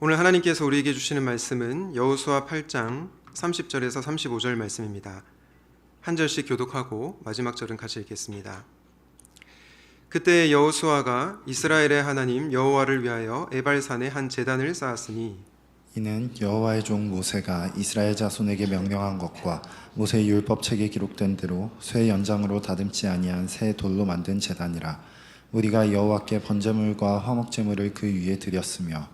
오늘 하나님께서 우리에게 주시는 말씀은 여호수아 8장 30절에서 35절 말씀입니다. 한 절씩 교독하고 마지막 절은 같이 읽겠습니다. 그때 여호수아가 이스라엘의 하나님 여호와를 위하여 에발산에 한 제단을 쌓았으니 이는 여호와의 종 모세가 이스라엘 자손에게 명령한 것과 모세의 율법책에 기록된 대로 쇠 연장으로 다듬지 아니한 새 돌로 만든 제단이라. 우리가 여호와께 번제물과 화목제물을 그 위에 드렸으며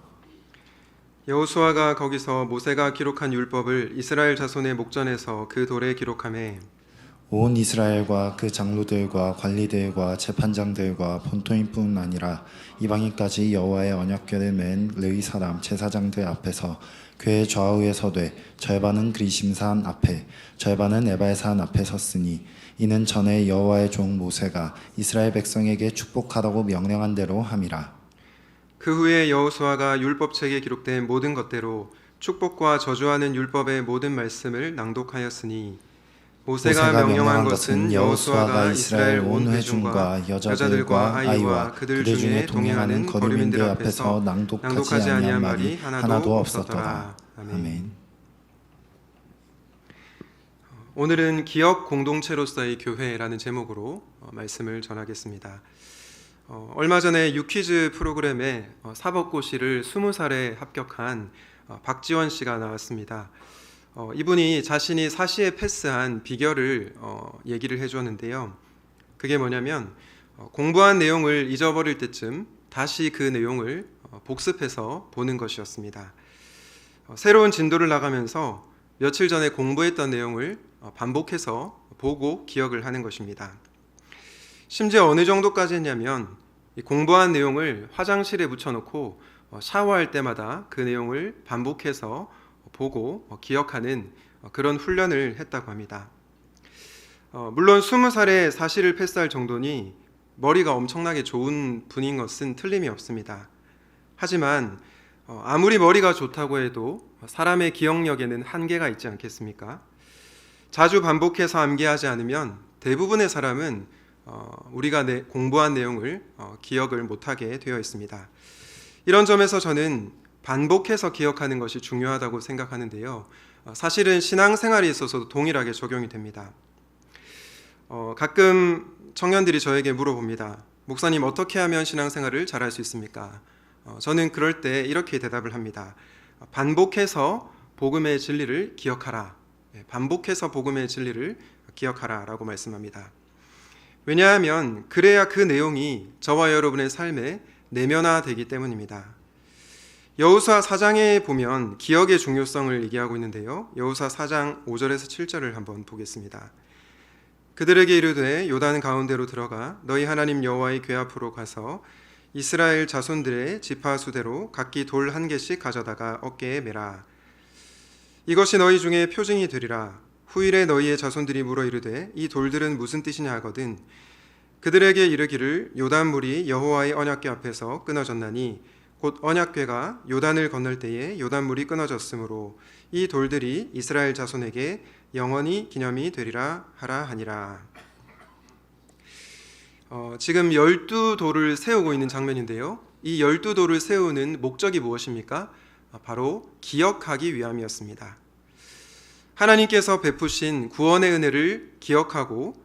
여호수아가 거기서 모세가 기록한 율법을 이스라엘 자손의 목전에서 그 돌에 기록하매 온 이스라엘과 그 장로들과 관리들과 재판장들과 본토인뿐 아니라 이방인까지 여호와의 언약궤를 맨 레위 사람 제사장들 앞에서 궤의 좌우에 서되 절반은 그리심산 앞에 절반은 에발산 앞에 섰으니 이는 전에 여호와의 종 모세가 이스라엘 백성에게 축복하라고 명령한 대로 함이라. 그 후에 여호수아가 율법책에 기록된 모든 것대로 축복과 저주하는 율법의 모든 말씀을 낭독하였으니 모세가 명령한 것은 여호수아가 이스라엘 온 회중과 여자들과 아이와 그들 중에 동행하는 거류민들 앞에서 낭독하지 아니한 말이 하나도 없었더라. 아멘. 오늘은 기업 공동체로서의 교회라는 제목으로 말씀을 전하겠습니다. 얼마 전에 유퀴즈 프로그램에 사법고시를 20살에 합격한 박지원 씨가 나왔습니다. 이분이 자신이 사시에 패스한 비결을 얘기를 해주었는데요. 그게 뭐냐면 공부한 내용을 잊어버릴 때쯤 다시 그 내용을 복습해서 보는 것이었습니다. 새로운 진도를 나가면서 며칠 전에 공부했던 내용을 반복해서 보고 기억을 하는 것입니다. 심지어 어느 정도까지 했냐면 공부한 내용을 화장실에 붙여놓고 샤워할 때마다 그 내용을 반복해서 보고 기억하는 그런 훈련을 했다고 합니다. 물론 20살에 사시를 패스할 정도니 머리가 엄청나게 좋은 분인 것은 틀림이 없습니다. 하지만 아무리 머리가 좋다고 해도 사람의 기억력에는 한계가 있지 않겠습니까? 자주 반복해서 암기하지 않으면 대부분의 사람은 우리가 공부한 내용을 기억을 못하게 되어 있습니다. 이런 점에서 저는 반복해서 기억하는 것이 중요하다고 생각하는데요. 사실은 신앙생활에 있어서도 동일하게 적용이 됩니다. 가끔 청년들이 저에게 물어봅니다. 목사님, 어떻게 하면 신앙생활을 잘할 수 있습니까? 저는 그럴 때 이렇게 대답을 합니다. 반복해서 복음의 진리를 기억하라. 반복해서 복음의 진리를 기억하라 라고 말씀합니다. 왜냐하면 그래야 그 내용이 저와 여러분의 삶에 내면화되기 때문입니다. 여호수아 4장에 보면 기억의 중요성을 얘기하고 있는데요. 여호수아 4장 5절에서 7절을 한번 보겠습니다. 그들에게 이르되 요단 가운데로 들어가 너희 하나님 여호와의 궤 앞으로 가서 이스라엘 자손들의 지파 수대로 각기 돌 한 개씩 가져다가 어깨에 매라. 이것이 너희 중에 표징이 되리라. 후일에 너희의 자손들이 물어 이르되 이 돌들은 무슨 뜻이냐 하거든 그들에게 이르기를 요단물이 여호와의 언약궤 앞에서 끊어졌나니 곧 언약궤가 요단을 건널 때에 요단물이 끊어졌으므로 이 돌들이 이스라엘 자손에게 영원히 기념이 되리라 하라 하니라. 지금 12돌을 세우고 있는 장면인데요. 이 12돌을 세우는 목적이 무엇입니까? 바로 기억하기 위함이었습니다. 하나님께서 베푸신 구원의 은혜를 기억하고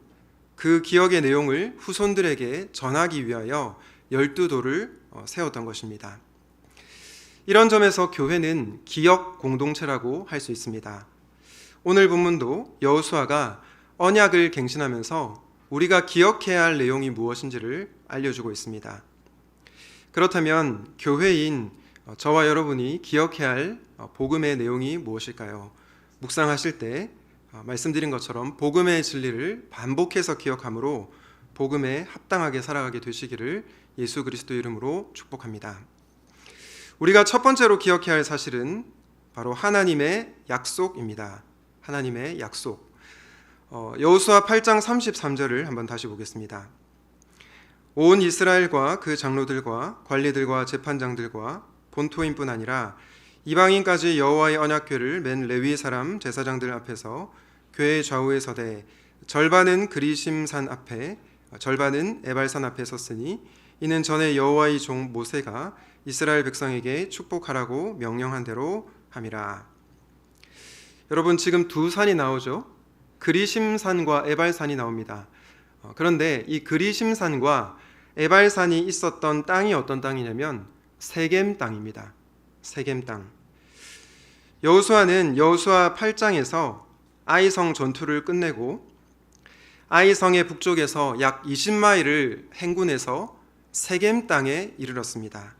그 기억의 내용을 후손들에게 전하기 위하여 12돌을 세웠던 것입니다. 이런 점에서 교회는 기억 공동체라고 할 수 있습니다. 오늘 본문도 여호수아가 언약을 갱신하면서 우리가 기억해야 할 내용이 무엇인지를 알려주고 있습니다. 그렇다면 교회인 저와 여러분이 기억해야 할 복음의 내용이 무엇일까요? 묵상하실 때 말씀드린 것처럼 복음의 진리를 반복해서 기억함으로 복음에 합당하게 살아가게 되시기를 예수 그리스도 이름으로 축복합니다. 우리가 첫 번째로 기억해야 할 사실은 바로 하나님의 약속입니다. 하나님의 약속. 여호수아 8장 33절을 한번 다시 보겠습니다. 온 이스라엘과 그 장로들과 관리들과 재판장들과 본토인뿐 아니라 이방인까지 여호와의 언약궤를 맨 레위 사람 제사장들 앞에서 궤의 좌우에 서되 절반은 그리심산 앞에 절반은 에발산 앞에 섰으니 이는 전에 여호와의 종 모세가 이스라엘 백성에게 축복하라고 명령한 대로 함이라. 여러분, 지금 두 산이 나오죠. 그리심산과 에발산이 나옵니다. 그런데 이 그리심산과 에발산이 있었던 땅이 어떤 땅이냐면 세겜 땅입니다. 세겜 땅. 여호수아는 여호수아 8장에서 아이성 전투를 끝내고 아이성의 북쪽에서 약 20마일을 행군해서 세겜 땅에 이르렀습니다.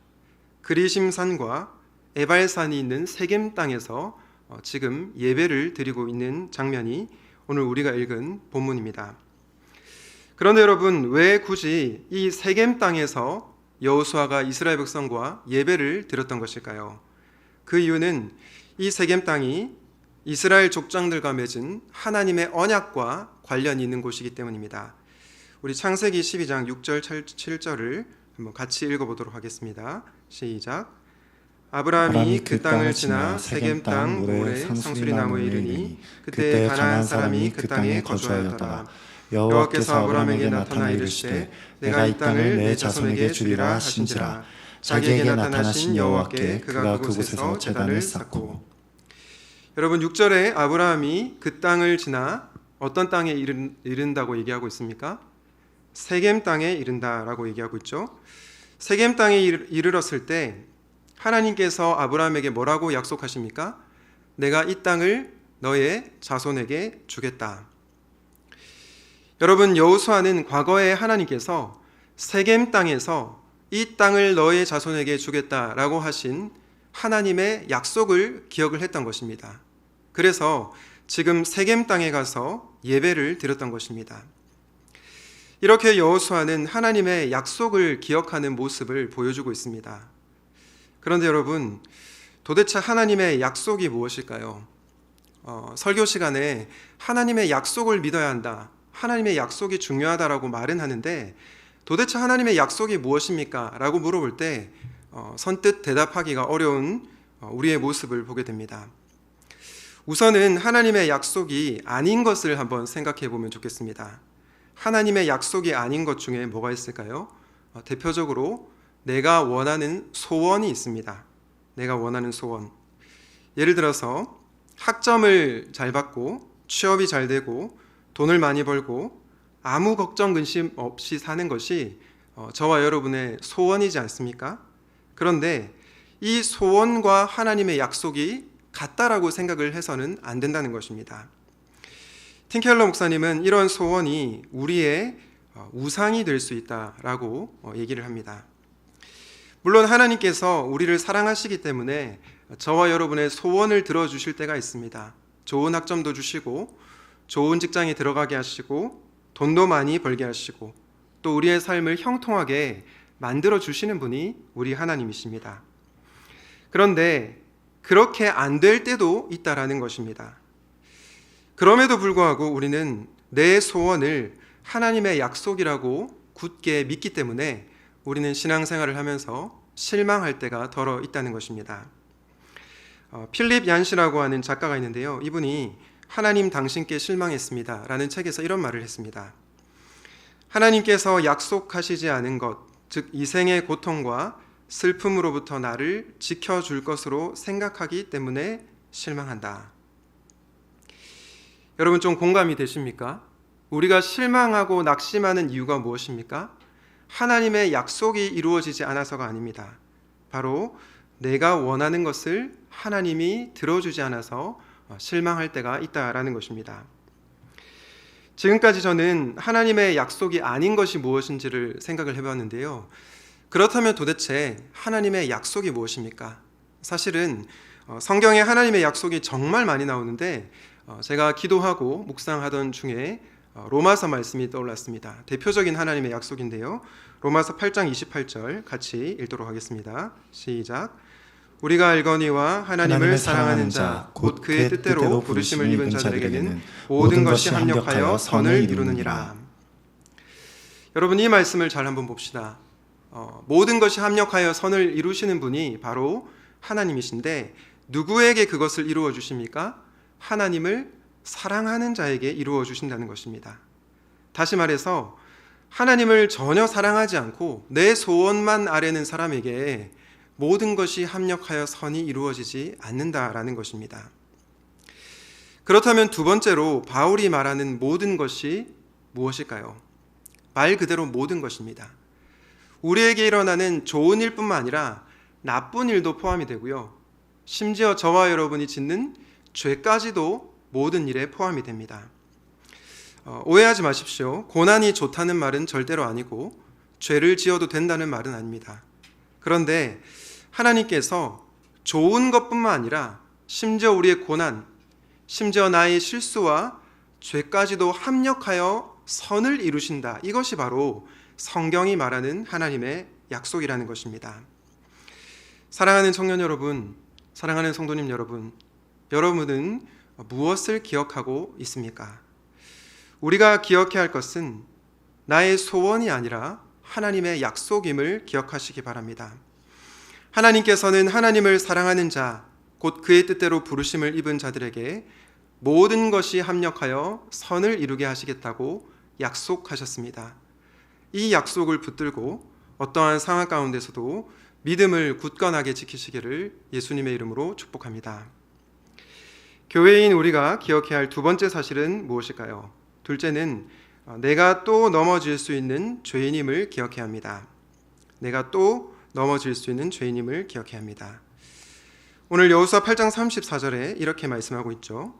그리심산과 에발산이 있는 세겜 땅에서 지금 예배를 드리고 있는 장면이 오늘 우리가 읽은 본문입니다. 그런데 여러분, 왜 굳이 이 세겜 땅에서 여호수아가 이스라엘 백성과 예배를 드렸던 것일까요? 그 이유는 이 세겜 땅이 이스라엘 족장들과 맺은 하나님의 언약과 관련이 있는 곳이기 때문입니다. 우리 창세기 12장 6절 7절을 한번 같이 읽어보도록 하겠습니다. 시작. 아브라함이 그 땅을 지나 세겜 땅 모레 상수리 나무에 이르니 그때 가나안 사람이 그 땅에 거주하였더라. 여호와께서 아브라함에게 나타나 이르시되 내가 이 땅을 내 자손에게 주리라 하신지라. 자기에게 나타나신 여호와께 그가 그곳에서 제단을 쌓고. 여러분, 6절에 아브라함이 그 땅을 지나 어떤 땅에 이른다고 얘기하고 있습니까? 세겜 땅에 이른다라고 얘기하고 있죠. 세겜 땅에 이르렀을 때 하나님께서 아브라함에게 뭐라고 약속하십니까? 내가 이 땅을 너의 자손에게 주겠다. 여러분, 여호수아는 과거에 하나님께서 세겜 땅에서 이 땅을 너의 자손에게 주겠다라고 하신 하나님의 약속을 기억을 했던 것입니다. 그래서 지금 세겜 땅에 가서 예배를 드렸던 것입니다. 이렇게 여호수아는 하나님의 약속을 기억하는 모습을 보여주고 있습니다. 그런데 여러분, 도대체 하나님의 약속이 무엇일까요? 설교 시간에 하나님의 약속을 믿어야 한다, 하나님의 약속이 중요하다라고 말은 하는데 도대체 하나님의 약속이 무엇입니까? 라고 물어볼 때 선뜻 대답하기가 어려운 우리의 모습을 보게 됩니다. 우선은 하나님의 약속이 아닌 것을 한번 생각해 보면 좋겠습니다. 하나님의 약속이 아닌 것 중에 뭐가 있을까요? 대표적으로 내가 원하는 소원이 있습니다. 내가 원하는 소원. 예를 들어서 학점을 잘 받고 취업이 잘 되고 돈을 많이 벌고 아무 걱정 근심 없이 사는 것이 저와 여러분의 소원이지 않습니까? 그런데 이 소원과 하나님의 약속이 같다라고 생각을 해서는 안 된다는 것입니다. 팀켈러 목사님은 이런 소원이 우리의 우상이 될 수 있다라고 얘기를 합니다. 물론 하나님께서 우리를 사랑하시기 때문에 저와 여러분의 소원을 들어주실 때가 있습니다. 좋은 학점도 주시고 좋은 직장에 들어가게 하시고 돈도 많이 벌게 하시고 또 우리의 삶을 형통하게 만들어 주시는 분이 우리 하나님이십니다. 그런데 그렇게 안 될 때도 있다라는 것입니다. 그럼에도 불구하고 우리는 내 소원을 하나님의 약속이라고 굳게 믿기 때문에 우리는 신앙생활을 하면서 실망할 때가 덜어 있다는 것입니다. 필립 얀시라고 하는 작가가 있는데요. 이분이 하나님 당신께 실망했습니다 라는 책에서 이런 말을 했습니다. 하나님께서 약속하시지 않은 것, 즉 이생의 고통과 슬픔으로부터 나를 지켜줄 것으로 생각하기 때문에 실망한다. 여러분, 좀 공감이 되십니까? 우리가 실망하고 낙심하는 이유가 무엇입니까? 하나님의 약속이 이루어지지 않아서가 아닙니다. 바로 내가 원하는 것을 하나님이 들어주지 않아서 실망할 때가 있다라는 것입니다. 지금까지 저는 하나님의 약속이 아닌 것이 무엇인지를 생각을 해봤는데요. 그렇다면 도대체 하나님의 약속이 무엇입니까? 사실은 성경에 하나님의 약속이 정말 많이 나오는데 제가 기도하고 묵상하던 중에 로마서 말씀이 떠올랐습니다. 대표적인 하나님의 약속인데요. 로마서 8장 28절 같이 읽도록 하겠습니다. 시작. 우리가 알거니와 하나님을 사랑하는 자 곧 그의 뜻대로 부르심을 입은 자들에게는 모든 것이 합력하여 선을 이루느니라. 여러분, 이 말씀을 잘 한번 봅시다. 모든 것이 합력하여 선을 이루시는 분이 바로 하나님이신데 누구에게 그것을 이루어 주십니까? 하나님을 사랑하는 자에게 이루어 주신다는 것입니다. 다시 말해서 하나님을 전혀 사랑하지 않고 내 소원만 아뢰는 사람에게 모든 것이 합력하여 선이 이루어지지 않는다라는 것입니다. 그렇다면 두 번째로 바울이 말하는 모든 것이 무엇일까요? 말 그대로 모든 것입니다. 우리에게 일어나는 좋은 일뿐만 아니라 나쁜 일도 포함이 되고요. 심지어 저와 여러분이 짓는 죄까지도 모든 일에 포함이 됩니다. 오해하지 마십시오. 고난이 좋다는 말은 절대로 아니고 죄를 지어도 된다는 말은 아닙니다. 그런데 하나님께서 좋은 것뿐만 아니라 심지어 우리의 고난, 심지어 나의 실수와 죄까지도 합력하여 선을 이루신다. 이것이 바로 성경이 말하는 하나님의 약속이라는 것입니다. 사랑하는 청년 여러분, 사랑하는 성도님 여러분, 여러분은 무엇을 기억하고 있습니까? 우리가 기억해야 할 것은 나의 소원이 아니라 하나님의 약속임을 기억하시기 바랍니다. 하나님께서는 하나님을 사랑하는 자, 곧 그의 뜻대로 부르심을 입은 자들에게 모든 것이 합력하여 선을 이루게 하시겠다고 약속하셨습니다. 이 약속을 붙들고 어떠한 상황 가운데서도 믿음을 굳건하게 지키시기를 예수님의 이름으로 축복합니다. 교회인 우리가 기억해야 할 두 번째 사실은 무엇일까요? 둘째는 내가 또 넘어질 수 있는 죄인임을 기억해야 합니다. 내가 또 넘어질 수 있는 죄인임을 기억해야 합니다. 오늘 여호수아 8장 34절에 이렇게 말씀하고 있죠.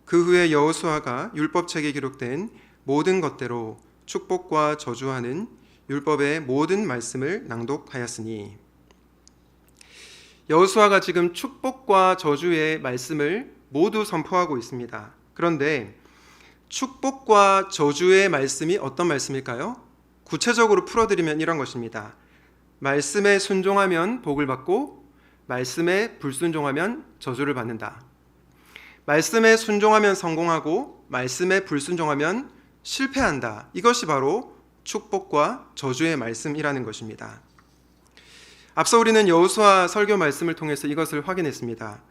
그 후에 여호수아가 율법책에 기록된 모든 것대로 축복과 저주하는 율법의 모든 말씀을 낭독하였으니, 여호수아가 지금 축복과 저주의 말씀을 모두 선포하고 있습니다. 그런데 축복과 저주의 말씀이 어떤 말씀일까요? 구체적으로 풀어드리면 이런 것입니다. 말씀에 순종하면 복을 받고 말씀에 불순종하면 저주를 받는다. 말씀에 순종하면 성공하고 말씀에 불순종하면 실패한다. 이것이 바로 축복과 저주의 말씀이라는 것입니다. 앞서 우리는 여호수아 설교 말씀을 통해서 이것을 확인했습니다.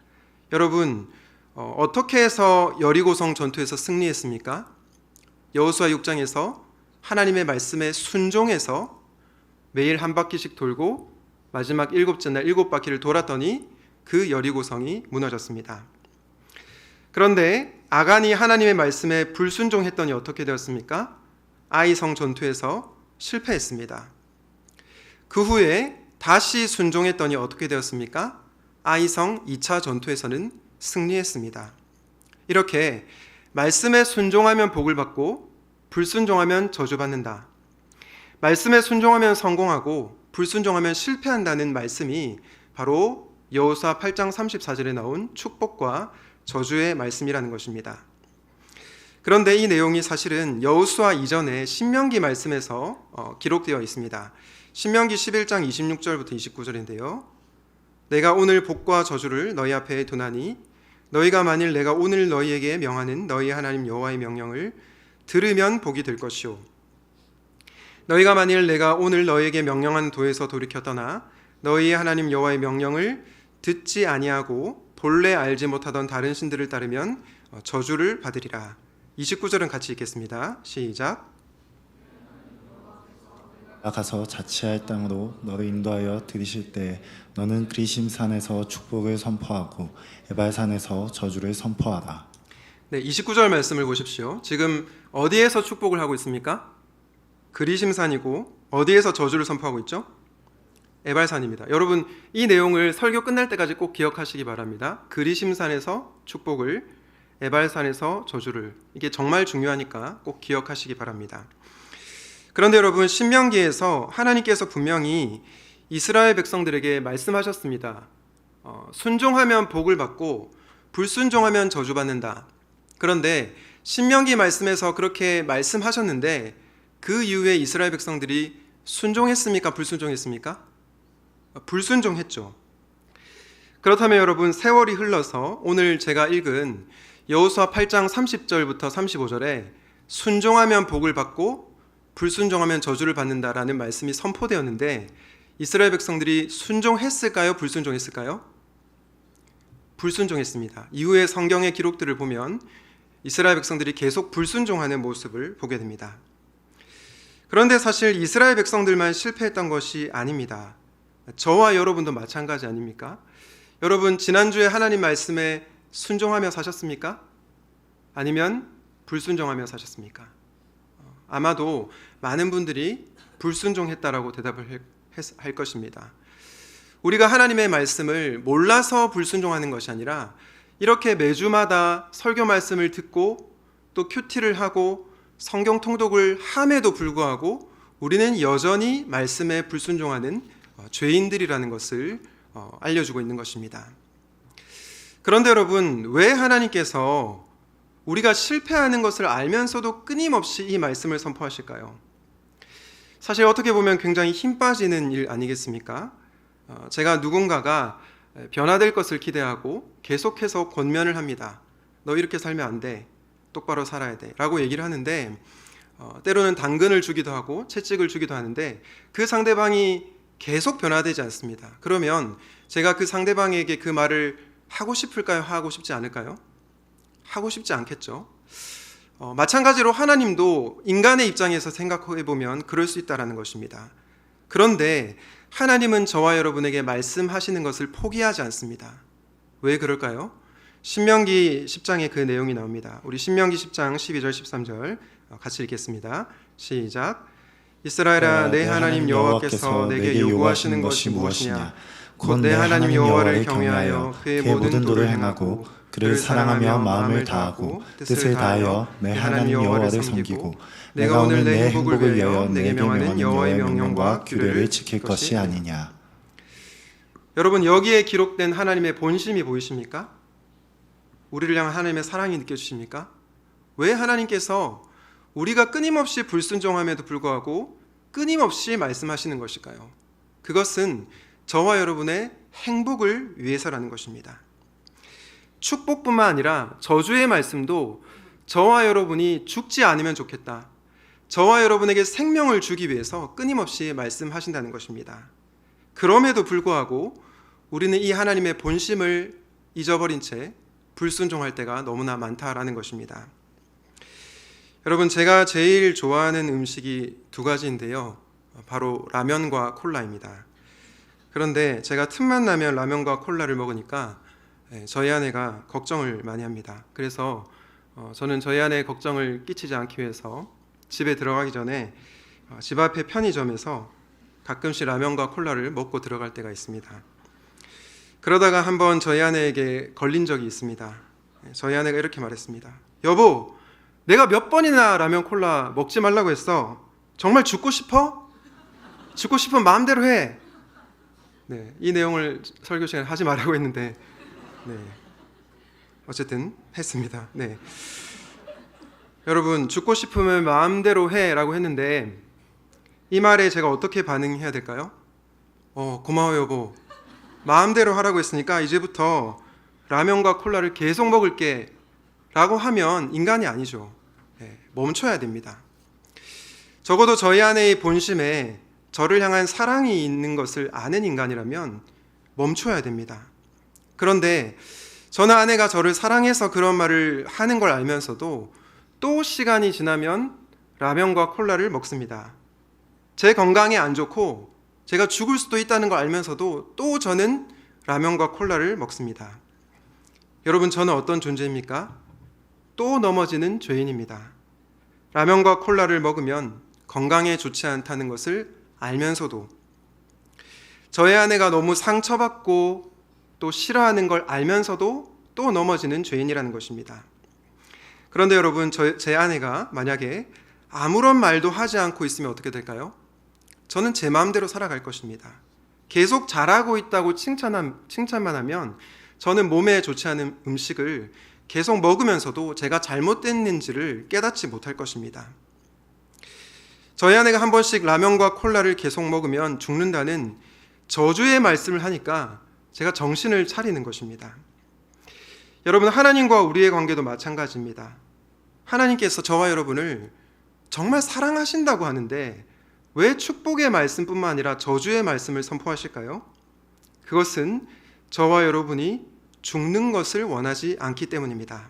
여러분, 어떻게 해서 여리고성 전투에서 승리했습니까? 여호수아 6장에서 하나님의 말씀에 순종해서 매일 한 바퀴씩 돌고 마지막 7째 날 7바퀴를 돌았더니 그 여리고성이 무너졌습니다. 그런데 아간이 하나님의 말씀에 불순종했더니 어떻게 되었습니까? 아이성 전투에서 실패했습니다. 그 후에 다시 순종했더니 어떻게 되었습니까? 아이성 2차 전투에서는 승리했습니다. 이렇게 말씀에 순종하면 복을 받고 불순종하면 저주받는다. 말씀에 순종하면 성공하고 불순종하면 실패한다는 말씀이 바로 여호수아 8장 34절에 나온 축복과 저주의 말씀이라는 것입니다. 그런데 이 내용이 사실은 여호수아 이전에 신명기 말씀에서 기록되어 있습니다. 신명기 11장 26절부터 29절인데요. 내가 오늘 복과 저주를 너희 앞에 두나니 너희가 만일 내가 오늘 너희에게 명하는 너희 하나님 여호와의 명령을 들으면 복이 될 것이요, 너희가 만일 내가 오늘 너희에게 명령한 도에서 돌이켜 떠나 너희 하나님 여호와의 명령을 듣지 아니하고 본래 알지 못하던 다른 신들을 따르면 저주를 받으리라. 29절은 같이 읽겠습니다. 시작. 가서 자치할 땅으로 너를 인도하여 들이실 때 너는 그리심 산에서 축복을 선포하고 에발 산에서 저주를 선포하라. 네, 29절 말씀을 보십시오. 지금 어디에서 축복을 하고 있습니까? 그리심산이고 어디에서 저주를 선포하고 있죠? 에발산입니다. 여러분, 이 내용을 설교 끝날 때까지 꼭 기억하시기 바랍니다. 그리심산에서 축복을, 에발산에서 저주를. 이게 정말 중요하니까 꼭 기억하시기 바랍니다. 그런데 여러분, 신명기에서 하나님께서 분명히 이스라엘 백성들에게 말씀하셨습니다. 순종하면 복을 받고 불순종하면 저주받는다. 그런데 신명기 말씀에서 그렇게 말씀하셨는데 그 이후에 이스라엘 백성들이 순종했습니까? 불순종했습니까? 불순종했죠. 그렇다면 여러분, 세월이 흘러서 오늘 제가 읽은 여호수아 8장 30절부터 35절에 순종하면 복을 받고 불순종하면 저주를 받는다라는 말씀이 선포되었는데 이스라엘 백성들이 순종했을까요? 불순종했을까요? 불순종했습니다. 이후의 성경의 기록들을 보면 이스라엘 백성들이 계속 불순종하는 모습을 보게 됩니다. 그런데 사실 이스라엘 백성들만 실패했던 것이 아닙니다. 저와 여러분도 마찬가지 아닙니까? 여러분 지난주에 하나님 말씀에 순종하며 사셨습니까? 아니면 불순종하며 사셨습니까? 아마도 많은 분들이 불순종했다라고 대답을 할 것입니다. 우리가 하나님의 말씀을 몰라서 불순종하는 것이 아니라 이렇게 매주마다 설교 말씀을 듣고 또 큐티를 하고 성경 통독을 함에도 불구하고 우리는 여전히 말씀에 불순종하는 죄인들이라는 것을 알려주고 있는 것입니다. 그런데 여러분, 왜 하나님께서 우리가 실패하는 것을 알면서도 끊임없이 이 말씀을 선포하실까요? 사실 어떻게 보면 굉장히 힘 빠지는 일 아니겠습니까? 제가 누군가가 변화될 것을 기대하고 계속해서 권면을 합니다. 너 이렇게 살면 안 돼. 똑바로 살아야 돼. 라고 얘기를 하는데 때로는 당근을 주기도 하고 채찍을 주기도 하는데 그 상대방이 계속 변화되지 않습니다. 그러면 제가 그 상대방에게 그 말을 하고 싶을까요? 하고 싶지 않을까요? 하고 싶지 않겠죠. 마찬가지로 하나님도 인간의 입장에서 생각해 보면 그럴 수 있다라는 것입니다. 그런데 하나님은 저와 여러분에게 말씀하시는 것을 포기하지 않습니다. 왜 그럴까요? 신명기 10장에 그 내용이 나옵니다. 우리 신명기 10장 12절 13절 같이 읽겠습니다. 시작. 이스라엘아, 내 하나님 여호와께서 내게 요구하시는 것이 무엇이냐? 곧 내 하나님 여호와를 경외하여 그의 모든 도를 행하고 그를 사랑하며 마음을 다하고 뜻을 다하여 내 하나님 여호와를 섬기고 내가 오늘 내 행복을 위하여 내게 명하는 여호와의 명령과 규례를 지킬 것이 아니냐. 여러분, 여기에 기록된 하나님의 본심이 보이십니까? 우리를 향한 하나님의 사랑이 느껴지십니까? 왜 하나님께서 우리가 끊임없이 불순종함에도 불구하고 끊임없이 말씀하시는 것일까요? 그것은 저와 여러분의 행복을 위해서라는 것입니다. 축복뿐만 아니라 저주의 말씀도 저와 여러분이 죽지 않으면 좋겠다. 저와 여러분에게 생명을 주기 위해서 끊임없이 말씀하신다는 것입니다. 그럼에도 불구하고 우리는 이 하나님의 본심을 잊어버린 채 불순종할 때가 너무나 많다라는 것입니다. 여러분, 제가 제일 좋아하는 음식이 두 가지인데요. 바로 라면과 콜라입니다. 그런데 제가 틈만 나면 라면과 콜라를 먹으니까 저희 아내가 걱정을 많이 합니다. 그래서 저는 저희 아내의 걱정을 끼치지 않기 위해서 집에 들어가기 전에 집 앞에 편의점에서 가끔씩 라면과 콜라를 먹고 들어갈 때가 있습니다. 그러다가 한번 저희 아내에게 걸린 적이 있습니다. 저희 아내가 이렇게 말했습니다. 여보, 내가 몇 번이나 라면 콜라 먹지 말라고 했어. 정말 죽고 싶어? 죽고 싶으면 마음대로 해. 네, 이 내용을 설교 시간에 하지 말라고 했는데 네, 어쨌든 했습니다. 네. 여러분, 죽고 싶으면 마음대로 해라고 했는데 이 말에 제가 어떻게 반응해야 될까요? 고마워 여보. 마음대로 하라고 했으니까 이제부터 라면과 콜라를 계속 먹을게 라고 하면 인간이 아니죠. 네, 멈춰야 됩니다. 적어도 저희 아내의 본심에 저를 향한 사랑이 있는 것을 아는 인간이라면 멈춰야 됩니다. 그런데 저는 아내가 저를 사랑해서 그런 말을 하는 걸 알면서도 또 시간이 지나면 라면과 콜라를 먹습니다. 제 건강에 안 좋고 제가 죽을 수도 있다는 걸 알면서도 또 저는 라면과 콜라를 먹습니다. 여러분, 저는 어떤 존재입니까? 또 넘어지는 죄인입니다. 라면과 콜라를 먹으면 건강에 좋지 않다는 것을 알면서도 저의 아내가 너무 상처받고 또 싫어하는 걸 알면서도 또 넘어지는 죄인이라는 것입니다. 그런데 여러분, 제 아내가 만약에 아무런 말도 하지 않고 있으면 어떻게 될까요? 저는 제 마음대로 살아갈 것입니다. 계속 잘하고 있다고 칭찬만 하면 저는 몸에 좋지 않은 음식을 계속 먹으면서도 제가 잘못됐는지를 깨닫지 못할 것입니다. 저희 아내가 한 번씩 라면과 콜라를 계속 먹으면 죽는다는 저주의 말씀을 하니까 제가 정신을 차리는 것입니다. 여러분, 하나님과 우리의 관계도 마찬가지입니다. 하나님께서 저와 여러분을 정말 사랑하신다고 하는데 왜 축복의 말씀뿐만 아니라 저주의 말씀을 선포하실까요? 그것은 저와 여러분이 죽는 것을 원하지 않기 때문입니다.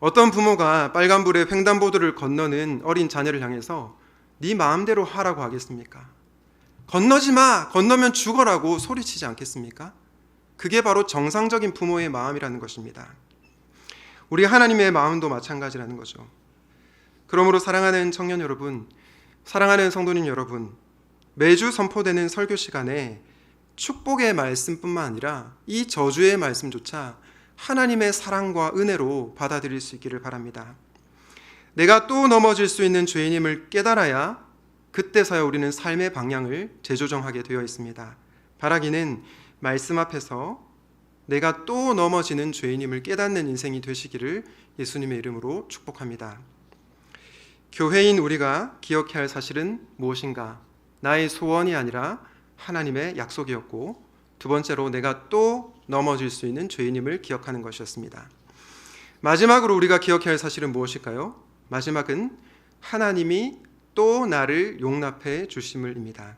어떤 부모가 빨간불에 횡단보도를 건너는 어린 자녀를 향해서 네 마음대로 하라고 하겠습니까? 건너지 마! 건너면 죽어라고 소리치지 않겠습니까? 그게 바로 정상적인 부모의 마음이라는 것입니다. 우리 하나님의 마음도 마찬가지라는 거죠. 그러므로 사랑하는 청년 여러분, 사랑하는 성도님 여러분, 매주 선포되는 설교 시간에 축복의 말씀뿐만 아니라 이 저주의 말씀조차 하나님의 사랑과 은혜로 받아들일 수 있기를 바랍니다. 내가 또 넘어질 수 있는 죄인임을 깨달아야 그때서야 우리는 삶의 방향을 재조정하게 되어 있습니다. 바라기는 말씀 앞에서 내가 또 넘어지는 죄인임을 깨닫는 인생이 되시기를 예수님의 이름으로 축복합니다. 교회인 우리가 기억해야 할 사실은 무엇인가? 나의 소원이 아니라 하나님의 약속이었고, 두 번째로 내가 또 넘어질 수 있는 죄인임을 기억하는 것이었습니다. 마지막으로 우리가 기억해야 할 사실은 무엇일까요? 마지막은 하나님이 또 나를 용납해 주심을입니다.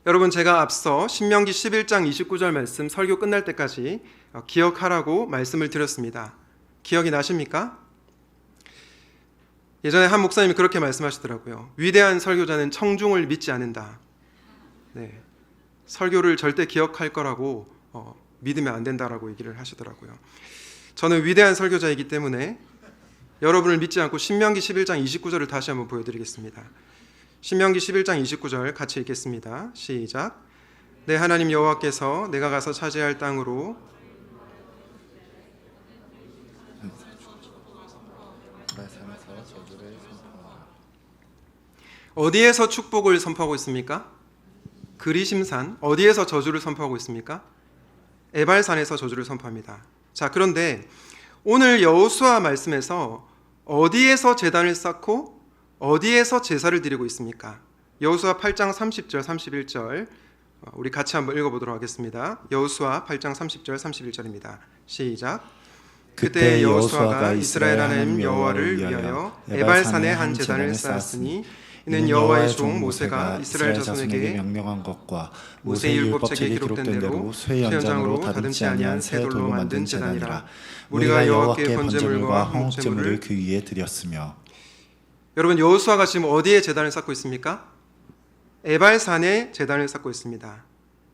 여러분, 제가 앞서 신명기 11장 29절 말씀 설교 끝날 때까지 기억하라고 말씀을 드렸습니다. 기억이 나십니까? 예전에 한 목사님이 그렇게 말씀하시더라고요. 위대한 설교자는 청중을 믿지 않는다. 네, 설교를 절대 기억할 거라고 믿으면 안 된다라고 얘기를 하시더라고요. 저는 위대한 설교자이기 때문에 여러분을 믿지 않고 신명기 11장 29절을 다시 한번 보여드리겠습니다. 신명기 11장 29절 같이 읽겠습니다. 시작. 내 하나님 여호와께서 내가 가서 차지할 땅으로 어디에서 축복을 선포하고 있습니까? 그리심산. 어디에서 저주를 선포하고 있습니까? 에발산에서 저주를 선포합니다. 자, 그런데 오늘 여호수아 말씀에서 어디에서 제단을 쌓고 어디에서 제사를 드리고 있습니까? 여호수아 8장 30절 31절 우리 같이 한번 읽어보도록 하겠습니다. 여호수아 8장 30절 31절입니다. 시작. 그때 여호수아가 이스라엘 하나님 여호와를 위하여 에발산에 한 제단을 쌓았으니 이는 여호와의 종 모세가 이스라엘 자손에게 명령한 것과 모세의 율법책에 기록된 대로 쇠 연장으로 다듬지 아니한 새 돌로 만든 제단이라. 우리가 여호와께 번제물과 화목제물을 그 위에 드렸으며. 여러분, 여호수아가 지금 어디에 제단을 쌓고 있습니까? 에발산에 제단을 쌓고 있습니다.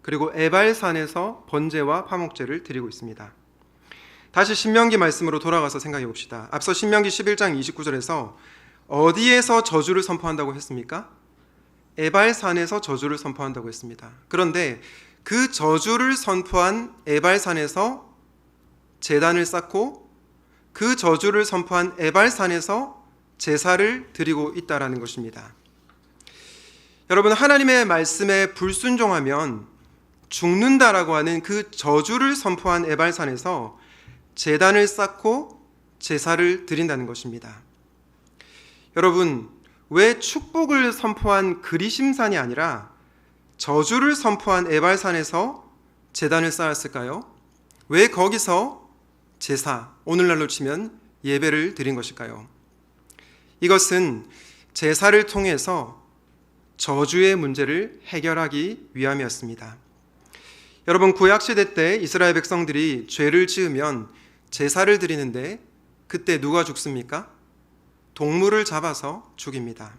그리고 에발산에서 번제와 화목제를 드리고 있습니다. 다시 신명기 말씀으로 돌아가서 생각해 봅시다. 앞서 신명기 11장 29절에서 어디에서 저주를 선포한다고 했습니까? 에발산에서 저주를 선포한다고 했습니다. 그런데 그 저주를 선포한 에발산에서 제단을 쌓고 그 저주를 선포한 에발산에서 제사를 드리고 있다라는 것입니다. 여러분, 하나님의 말씀에 불순종하면 죽는다라고 하는 그 저주를 선포한 에발산에서 제단을 쌓고 제사를 드린다는 것입니다. 여러분, 왜 축복을 선포한 그리심산이 아니라 저주를 선포한 에발산에서 제단을 쌓았을까요? 왜 거기서 제사, 오늘날로 치면 예배를 드린 것일까요? 이것은 제사를 통해서 저주의 문제를 해결하기 위함이었습니다. 여러분, 구약시대 때 이스라엘 백성들이 죄를 지으면 제사를 드리는데 그때 누가 죽습니까? 동물을 잡아서 죽입니다.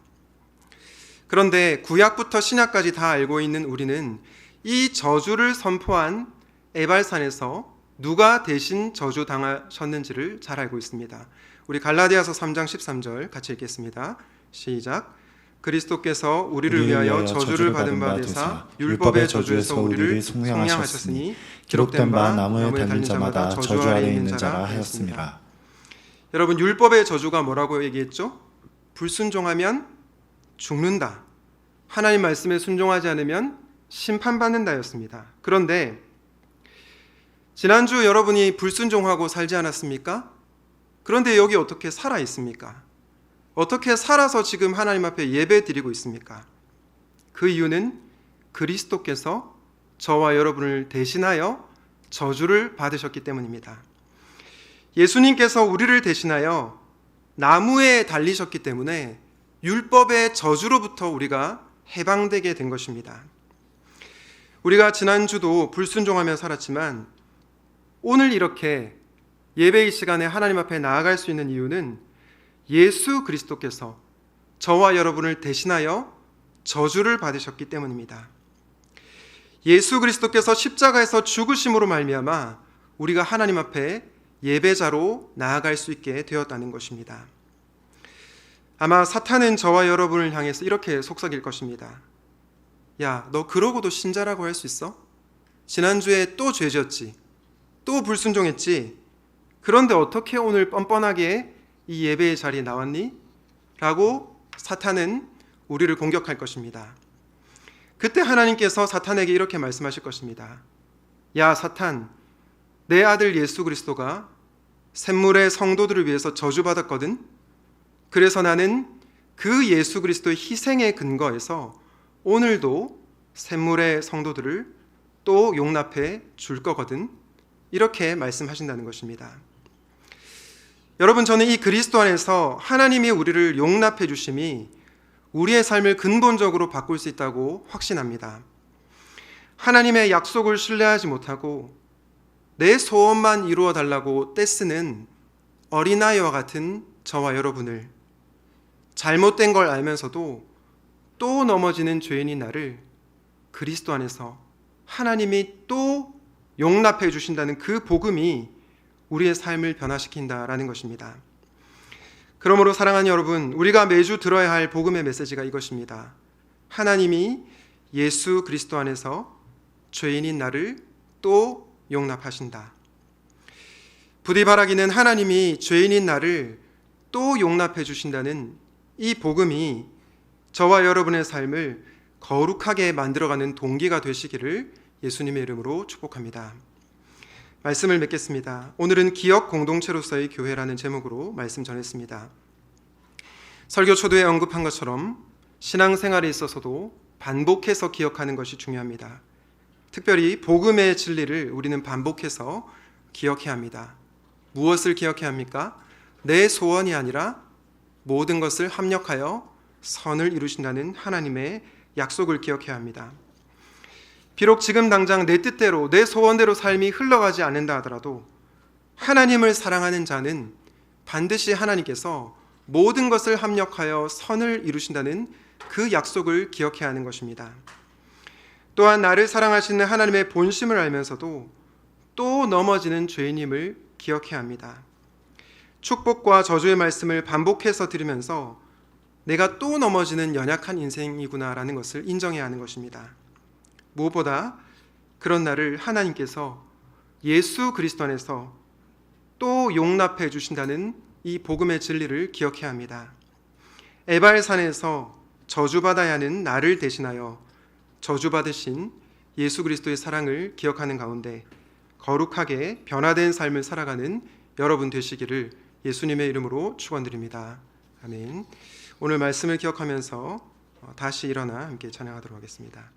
그런데 구약부터 신약까지 다 알고 있는 우리는 이 저주를 선포한 에발산에서 누가 대신 저주 당하셨는지를 잘 알고 있습니다. 우리 갈라디아서 3장 13절 같이 읽겠습니다. 시작. 그리스도께서 우리를 위하여 저주를 받은 바 되사 율법의 저주에서 우리를 속량하셨으니 기록된 바 나무에 달린 자마다 저주 아래 있는 자라 하였습니다. 여러분, 율법의 저주가 뭐라고 얘기했죠? 불순종하면 죽는다. 하나님 말씀에 순종하지 않으면 심판받는다였습니다. 그런데 지난주 여러분이 불순종하고 살지 않았습니까? 그런데 여기 어떻게 살아 있습니까? 어떻게 살아서 지금 하나님 앞에 예배 드리고 있습니까? 그 이유는 그리스도께서 저와 여러분을 대신하여 저주를 받으셨기 때문입니다. 예수님께서 우리를 대신하여 나무에 달리셨기 때문에 율법의 저주로부터 우리가 해방되게 된 것입니다. 우리가 지난주도 불순종하며 살았지만 오늘 이렇게 예배의 시간에 하나님 앞에 나아갈 수 있는 이유는 예수 그리스도께서 저와 여러분을 대신하여 저주를 받으셨기 때문입니다. 예수 그리스도께서 십자가에서 죽으심으로 말미암아 우리가 하나님 앞에 예배자로 나아갈 수 있게 되었다는 것입니다. 아마 사탄은 저와 여러분을 향해서 이렇게 속삭일 것입니다. 야, 너 그러고도 신자라고 할 수 있어? 지난주에 또 죄졌지, 또 불순종했지, 그런데 어떻게 오늘 뻔뻔하게 이 예배의 자리에 나왔니? 라고 사탄은 우리를 공격할 것입니다. 그때 하나님께서 사탄에게 이렇게 말씀하실 것입니다. 야, 사탄, 내 아들 예수 그리스도가 샘물의 성도들을 위해서 저주받았거든. 그래서 나는 그 예수 그리스도의 희생의 근거에서 오늘도 샘물의 성도들을 또 용납해 줄 거거든. 이렇게 말씀하신다는 것입니다. 여러분, 저는 이 그리스도 안에서 하나님이 우리를 용납해 주심이 우리의 삶을 근본적으로 바꿀 수 있다고 확신합니다. 하나님의 약속을 신뢰하지 못하고 내 소원만 이루어 달라고 떼쓰는 어린아이와 같은 저와 여러분을, 잘못된 걸 알면서도 또 넘어지는 죄인인 나를 그리스도 안에서 하나님이 또 용납해 주신다는 그 복음이 우리의 삶을 변화시킨다라는 것입니다. 그러므로 사랑하는 여러분, 우리가 매주 들어야 할 복음의 메시지가 이것입니다. 하나님이 예수 그리스도 안에서 죄인인 나를 또 용납하신다. 부디 바라기는 하나님이 죄인인 나를 또 용납해 주신다는 이 복음이 저와 여러분의 삶을 거룩하게 만들어가는 동기가 되시기를 예수님의 이름으로 축복합니다. 말씀을 맺겠습니다. 오늘은 기억 공동체로서의 교회라는 제목으로 말씀 전했습니다. 설교 초두에 언급한 것처럼 신앙생활에 있어서도 반복해서 기억하는 것이 중요합니다. 특별히 복음의 진리를 우리는 반복해서 기억해야 합니다. 무엇을 기억해야 합니까? 내 소원이 아니라 모든 것을 합력하여 선을 이루신다는 하나님의 약속을 기억해야 합니다. 비록 지금 당장 내 뜻대로 내 소원대로 삶이 흘러가지 않는다 하더라도 하나님을 사랑하는 자는 반드시 하나님께서 모든 것을 합력하여 선을 이루신다는 그 약속을 기억해야 하는 것입니다. 또한 나를 사랑하시는 하나님의 본심을 알면서도 또 넘어지는 죄인임을 기억해야 합니다. 축복과 저주의 말씀을 반복해서 들으면서 내가 또 넘어지는 연약한 인생이구나라는 것을 인정해야 하는 것입니다. 무엇보다 그런 나를 하나님께서 예수 그리스도 안에서 또 용납해 주신다는 이 복음의 진리를 기억해야 합니다. 에발산에서 저주받아야 하는 나를 대신하여 저주받으신 예수 그리스도의 사랑을 기억하는 가운데 거룩하게 변화된 삶을 살아가는 여러분 되시기를 예수님의 이름으로 축원드립니다. 아멘. 오늘 말씀을 기억하면서 다시 일어나 함께 찬양하도록 하겠습니다.